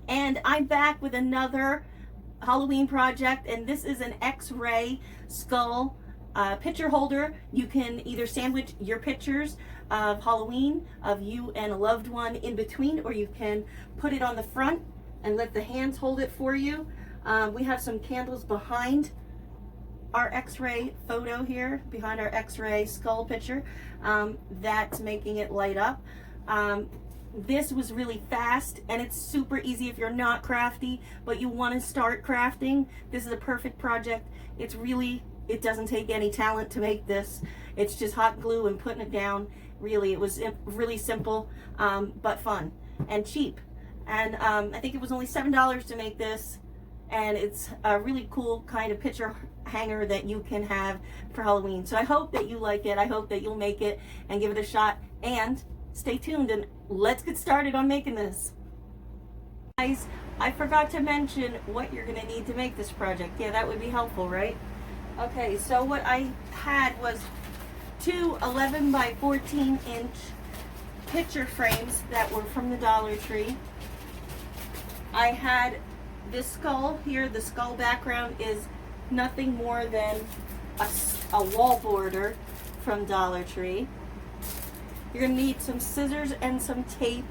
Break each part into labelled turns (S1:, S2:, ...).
S1: And I'm back with another Halloween project, and this is an X-ray skull picture holder. You can either sandwich your pictures of Halloween of you and a loved one in between, or you can put it on the front and let the hands hold it for you. We have some candles behind our X-ray photo here, behind our X-ray skull picture, that's making it light up. This was really fast, and it's super easy if you're not crafty but you want to start crafting. This is a perfect project. It doesn't take any talent to make this. It's just hot glue and putting it down. Really, it was really simple, but fun and cheap. And I think it was only $7 to make this, and it's a really cool kind of picture hanger that you can have for Halloween. So I hope that you like it. I hope that you'll make it and give it a shot, and stay tuned and let's get started on making this. Guys, I forgot to mention what you're going to need to make this project. Yeah, that would be helpful, right? Okay, so what I had was two 11 by 14 inch picture frames that were from the Dollar Tree. I had this skull here. The skull background is nothing more than a wall border from Dollar Tree. You're going to need some scissors and some tape,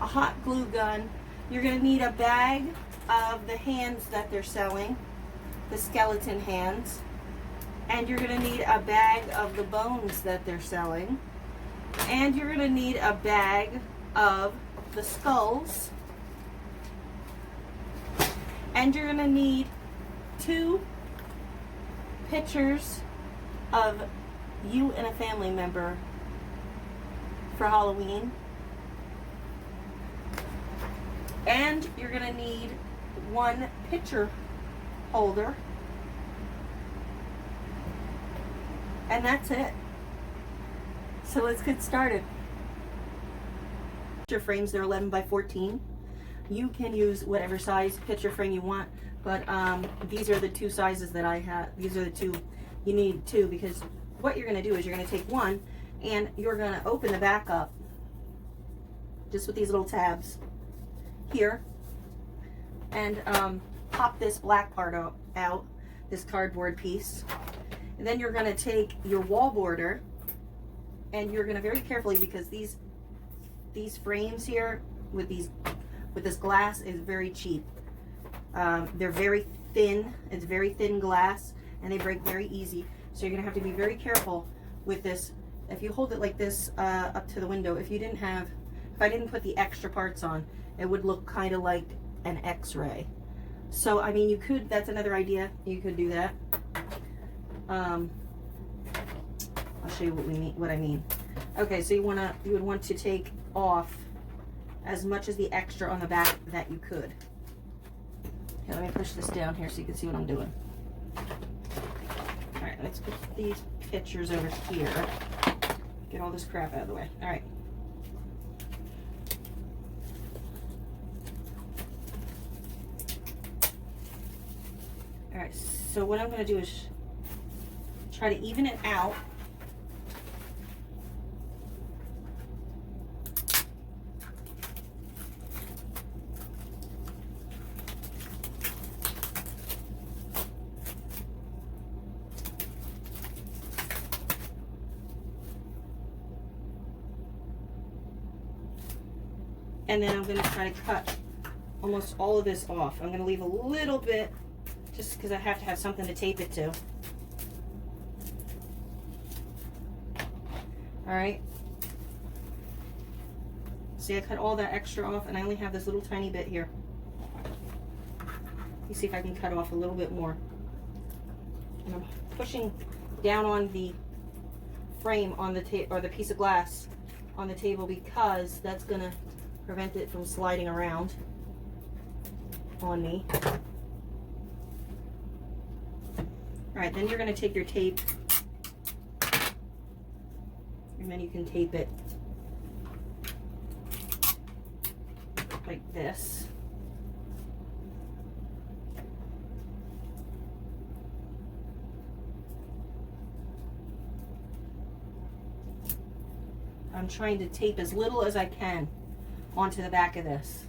S1: a hot glue gun. You're going to need a bag of the hands that they're selling, the skeleton hands. And you're going to need a bag of the bones that they're selling. And you're going to need a bag of the skulls. And you're going to need 2 pictures of you and a family member for Halloween. And you're going to need 1 picture holder. And that's it. So let's get started. Picture frames, they're 11 by 14. You can use whatever size picture frame you want, but these are the 2 sizes that I have. These are the 2. You need 2 because what you're going to do is you're going to take 1 and you're going to open the back up just with these little tabs here, and pop this black part out, this cardboard piece. And then you're going to take your wall border, and you're going to very carefully, because these frames here with this glass is very cheap. They're very thin. It's very thin glass, and they break very easy. So you're going to have to be very careful with this. If you hold it like this up to the window, if I didn't put the extra parts on, it would look kind of like an X-ray. So I mean, you could. That's another idea. You could do that. I'll show you what I mean. Okay, so you would want to take off as much as the extra on the back that you could. Okay, let me push this down here so you can see what I'm doing. All right, let's put these pictures over here. Get all this crap out of the way. All right. All right, so what I'm going to do is try to even it out. And then I'm going to try to cut almost all of this off. I'm going to leave a little bit just because I have to have something to tape it to. Alright. See, I cut all that extra off, and I only have this little tiny bit here. Let me see if I can cut off a little bit more. And I'm pushing down on the frame on the or the piece of glass on the table, because that's going to prevent it from sliding around on me. Alright, then you're going to take your tape, and then you can tape it like this. I'm trying to tape as little as I can onto the back of this.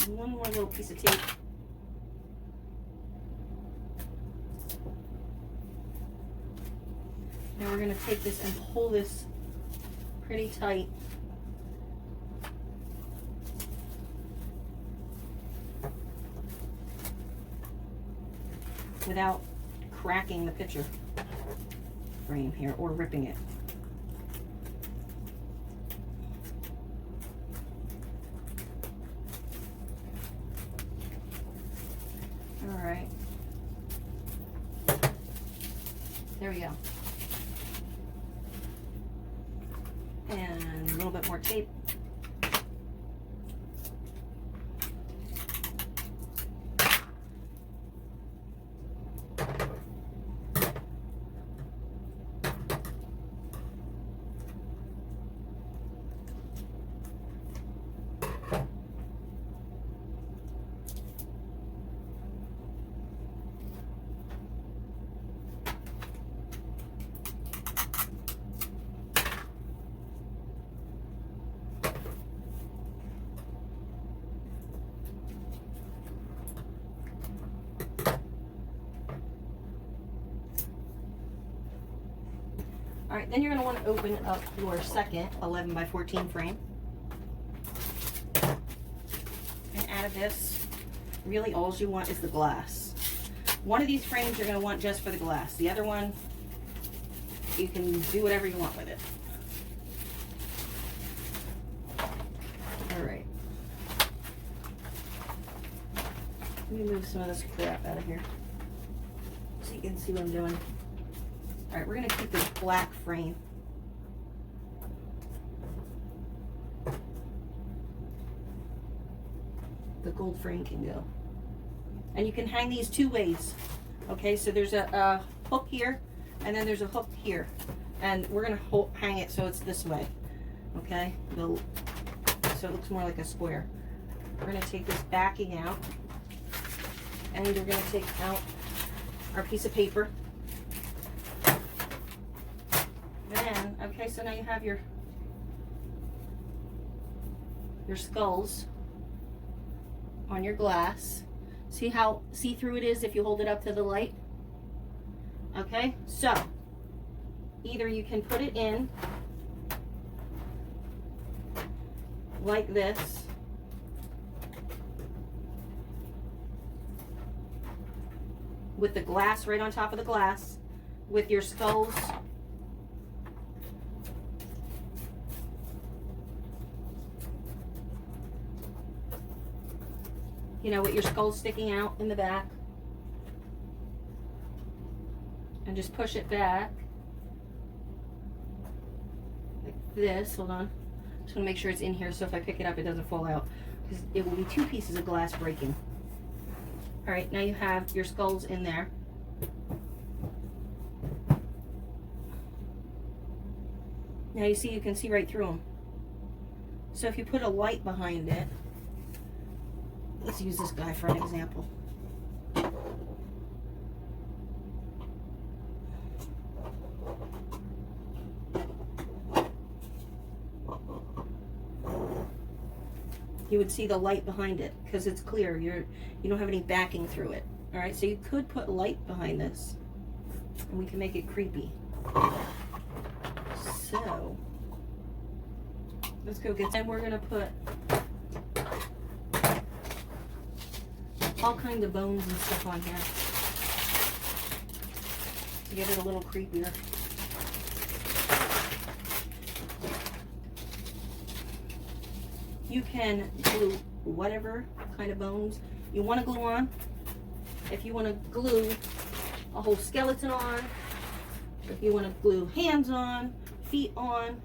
S1: one more little piece of tape. Now we're going to take this and pull this pretty tight. Without cracking the picture frame here or ripping it. All right. There we go. And a little bit more tape. All right, then you're going to want to open up your second 11 by 14 frame. And out of this, really all you want is the glass. One of these frames you're going to want just for the glass. The other one, you can do whatever you want with it. All right. Let me move some of this crap out of here so you can see what I'm doing. All right, we're going to keep this black frame. The gold frame can go. And you can hang these two ways. Okay, so there's a hook here, and then there's a hook here. And we're going to hang it so it's this way. Okay, so it looks more like a square. We're going to take this backing out, and we're going to take out our piece of paper. Then, okay, so now you have your skulls on your glass. See how see-through it is if you hold it up to the light? Okay, so either you can put it in like this, with the glass right on top of the glass, with your skulls with your skull sticking out in the back, and just push it back like this. Hold on, just want to make sure it's in here so if I pick it up it doesn't fall out, because it will be two pieces of glass breaking. All right, now you have your skulls in there. Now you see, you can see right through them. So if you put a light behind it, let's use this guy for an example. You would see the light behind it because it's clear. You don't have any backing through it. All right, so you could put light behind this, and we can make it creepy. So let's go get. And we're gonna put all kinds of bones and stuff on here to get it a little creepier. You can glue whatever kind of bones you want to glue on. If you want to glue a whole skeleton on, if you want to glue hands on, feet on,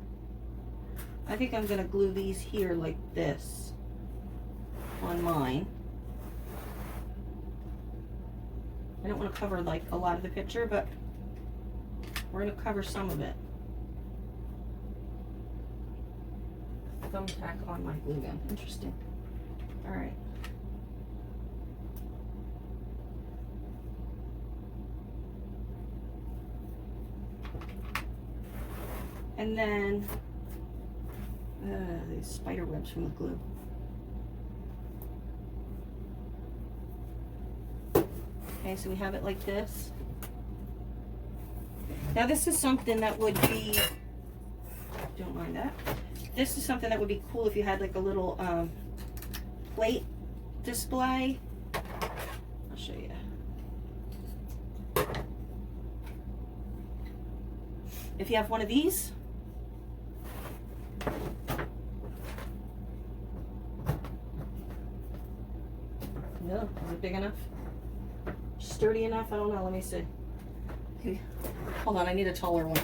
S1: I think I'm going to glue these here like this on mine. I don't want to cover like a lot of the picture, but we're going to cover some of it. Thumbtack on my glue gun. Interesting. All right. And then these spider webs from the glue. Okay, so we have it like this. Now this is something that would be, don't mind that. This is something that would be cool if you had like a little plate display. I'll show you. If you have one of these, no, is it big enough? Sturdy enough? I don't know, let me see. Okay. Hold on, I need a taller one.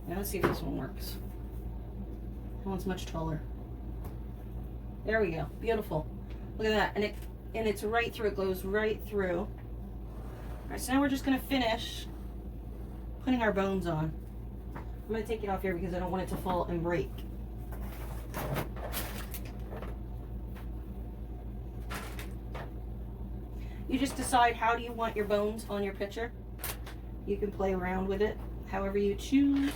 S1: Now let's see if this one works. That one's much taller. There we go. Beautiful. Look at that. And it's right through. It goes right through. All right, so now we're just going to finish putting our bones on. I'm going to take it off here because I don't want it to fall and break. You just decide how do you want your bones on your picture. You can play around with it however you choose.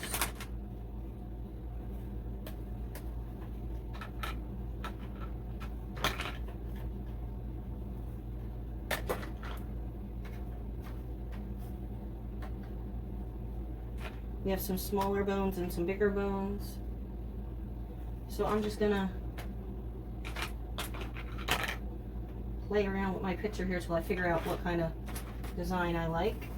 S1: We have some smaller bones and some bigger bones. So I'm just gonna play around with my picture here till I figure out what kind of design I like.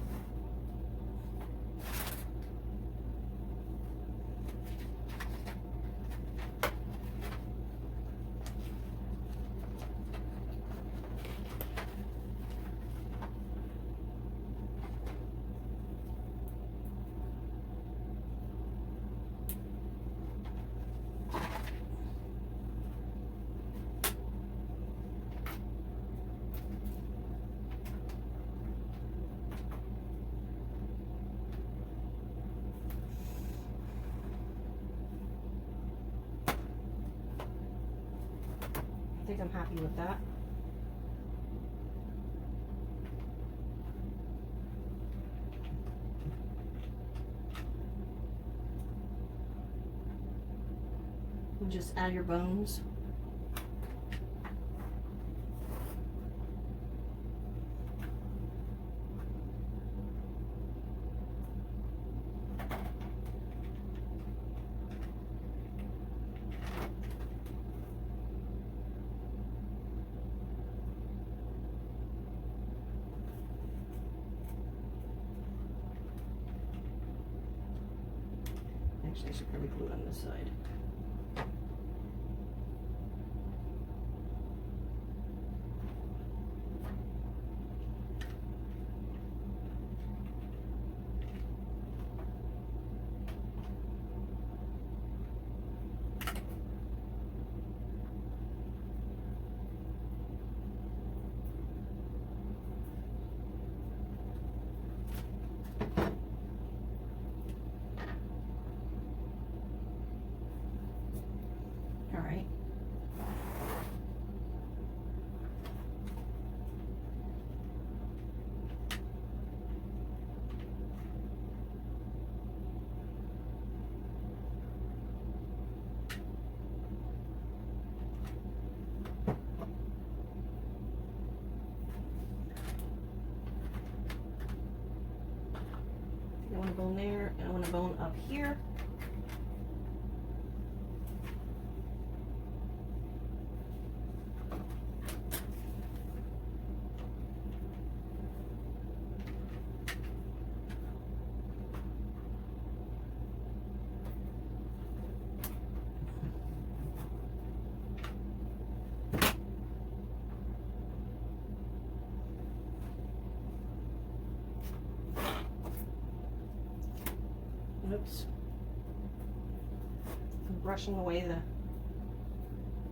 S1: I think I'm happy with that. And just add your bones. Actually, I should probably glue it on this side. All right. I want a bone there, and I want a bone up here. Oops. I'm brushing away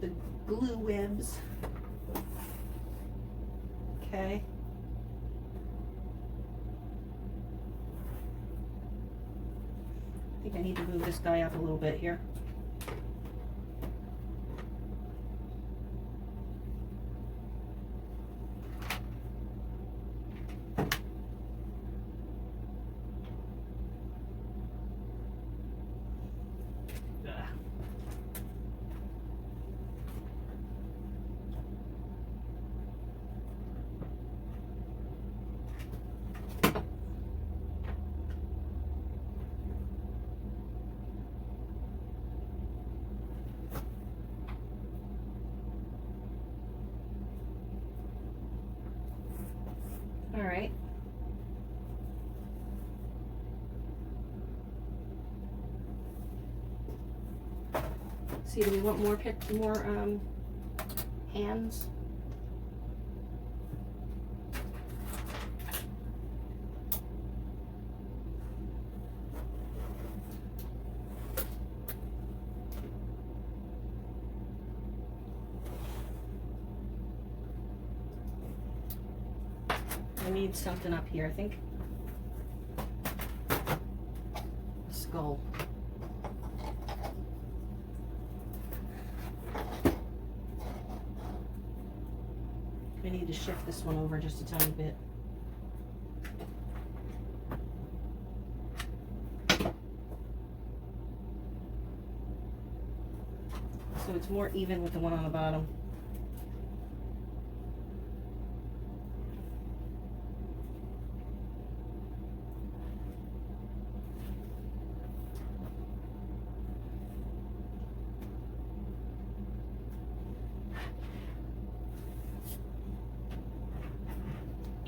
S1: the glue webs. Okay. I think I need to move this guy up a little bit here. See, do we want more hands? I need something up here, I think. Skull. I need to shift this one over just a tiny bit. So it's more even with the one on the bottom.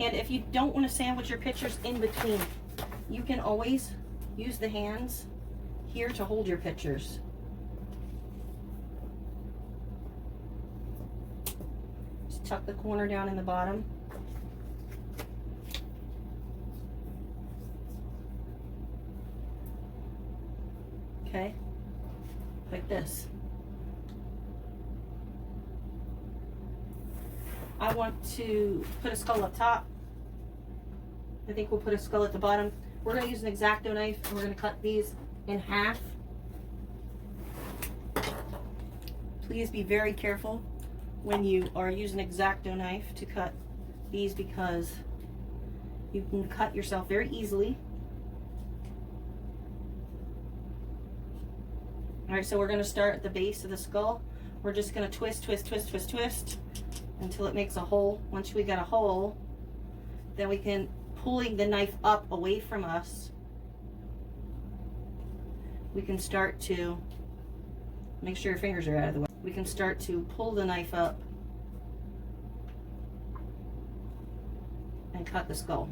S1: And if you don't want to sandwich your pictures in between, you can always use the hands here to hold your pictures. Just tuck the corner down in the bottom. Okay, like this. I want to put a skull up top. I think we'll put a skull at the bottom. We're going to use an X-Acto knife and we're going to cut these in half. Please be very careful when you are using an X-Acto knife to cut these, because you can cut yourself very easily. Alright, so we're going to start at the base of the skull. We're just going to twist, twist, twist, twist, twist until it makes a hole. Once we got a hole, then we can, pulling the knife up away from us, we can start to, make sure your fingers are out of the way, we can start to pull the knife up and cut the skull.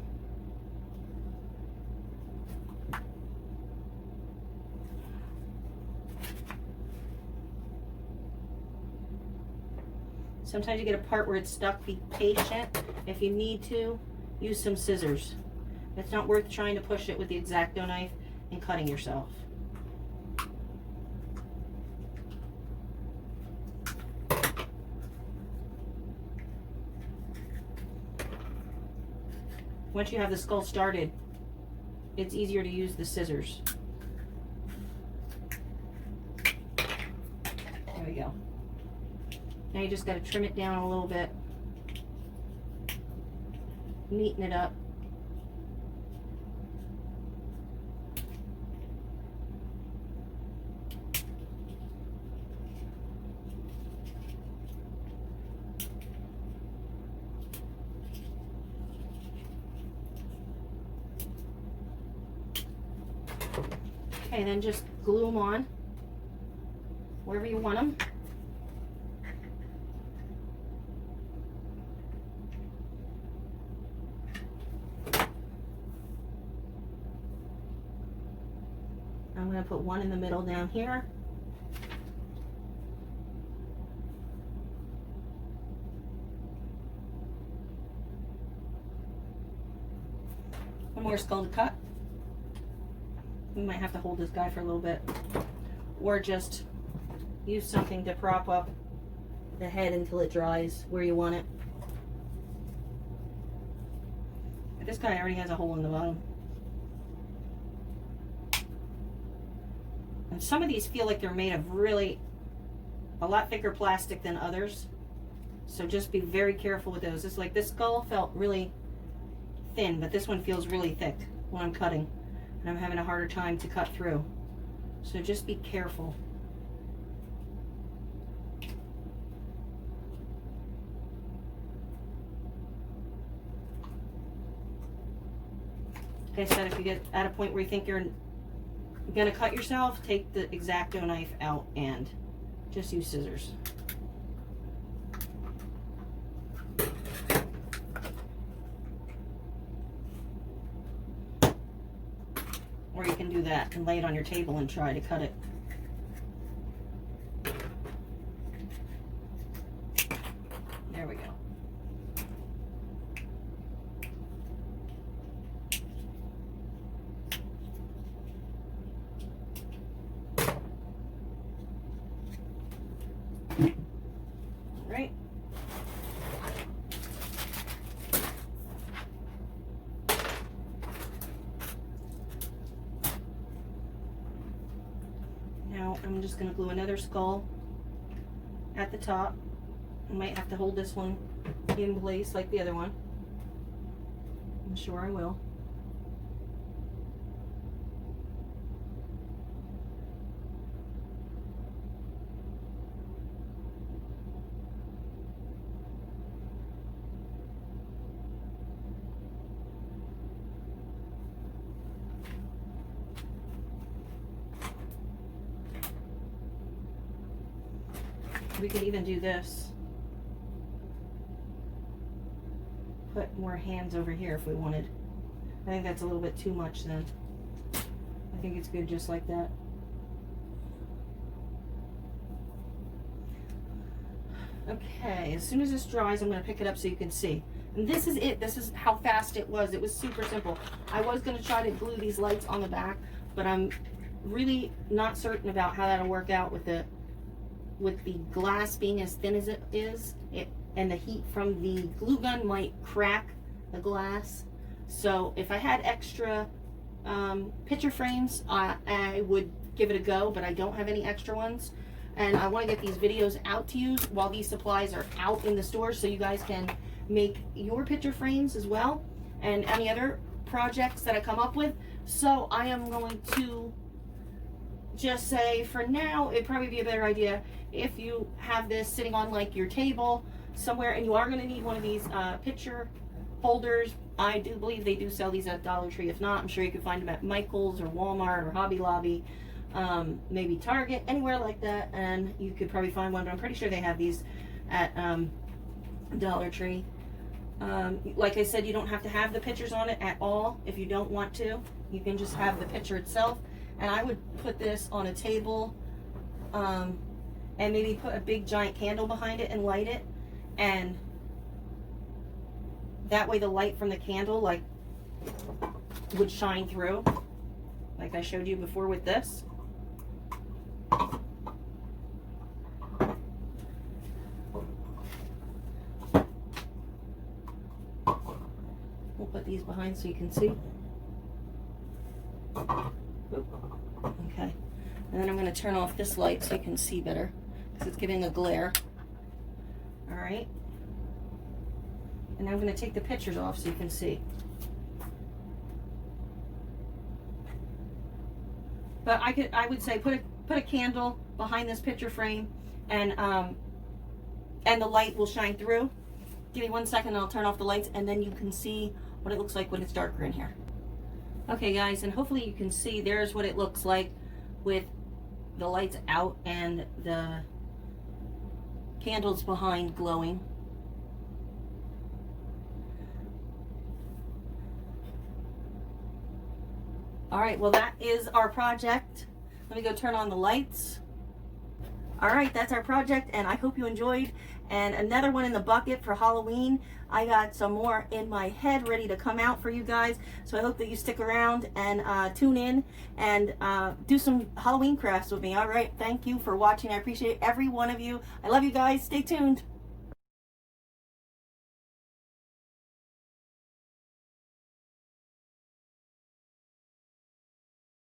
S1: Sometimes you get a part where it's stuck. Be patient. If you need to, use some scissors. It's not worth trying to push it with the X-Acto knife and cutting yourself. Once you have the skull started, it's easier to use the scissors. There we go. Now you just got to trim it down a little bit, neaten it up. Okay, then just glue them on wherever you want them. I'm going to put one in the middle down here. One more skull to cut. We might have to hold this guy for a little bit, or just use something to prop up the head until it dries where you want it. But this guy already has a hole in the bottom. And some of these feel like they're made of really a lot thicker plastic than others, so just be very careful with those. It's like this skull felt really thin, but this one feels really thick when I'm cutting, and I'm having a harder time to cut through, so just be careful. Like I said, if you get at a point where you think you're gonna cut yourself, take the X-Acto knife out and just use scissors. Or you can do that and lay it on your table and try to cut it. There we go. All right. Now I'm just going to glue another skull at the top. I might have to hold this one in place like the other one. I'm sure I will. We could even do this. Put more hands over here if we wanted. I think that's a little bit too much then. I think it's good just like that. Okay, as soon as this dries, I'm going to pick it up so you can see. And this is it. This is how fast it was. It was super simple. I was going to try to glue these lights on the back, but I'm really not certain about how that'll work out with the glass being as thin as it is, and the heat from the glue gun might crack the glass. So if I had extra picture frames, I would give it a go, but I don't have any extra ones. And I want to get these videos out to you while these supplies are out in the store, so you guys can make your picture frames as well, and any other projects that I come up with. So I am going to just say, for now, it'd probably be a better idea if you have this sitting on like your table somewhere, and you are going to need one of these picture holders. I do believe they do sell these at Dollar Tree. If not, I'm sure you can find them at Michael's or Walmart or Hobby Lobby, maybe Target, anywhere like that, and you could probably find one, but I'm pretty sure they have these at Dollar Tree. Like I said, you don't have to have the pictures on it at all if you don't want to. You can just have the picture itself. And I would put this on a table, and maybe put a big giant candle behind it and light it, and that way the light from the candle like would shine through, like I showed you before with this. We'll put these behind so you can see. Okay, and then I'm going to turn off this light so you can see better, because it's giving a glare. All right, and I'm going to take the pictures off so you can see. But I would say put a candle behind this picture frame, and the light will shine through. Give me 1 second, and I'll turn off the lights, and then you can see what it looks like when it's darker in here. Okay guys, and hopefully you can see there's what it looks like with the lights out and the candles behind glowing. All right, well that is our project. Let me go turn on the lights. All right, that's our project, and I hope you enjoyed. And another one in the bucket for Halloween. I got some more in my head ready to come out for you guys. So I hope that you stick around and tune in and do some Halloween crafts with me. All right, thank you for watching. I appreciate every one of you. I love you guys. Stay tuned.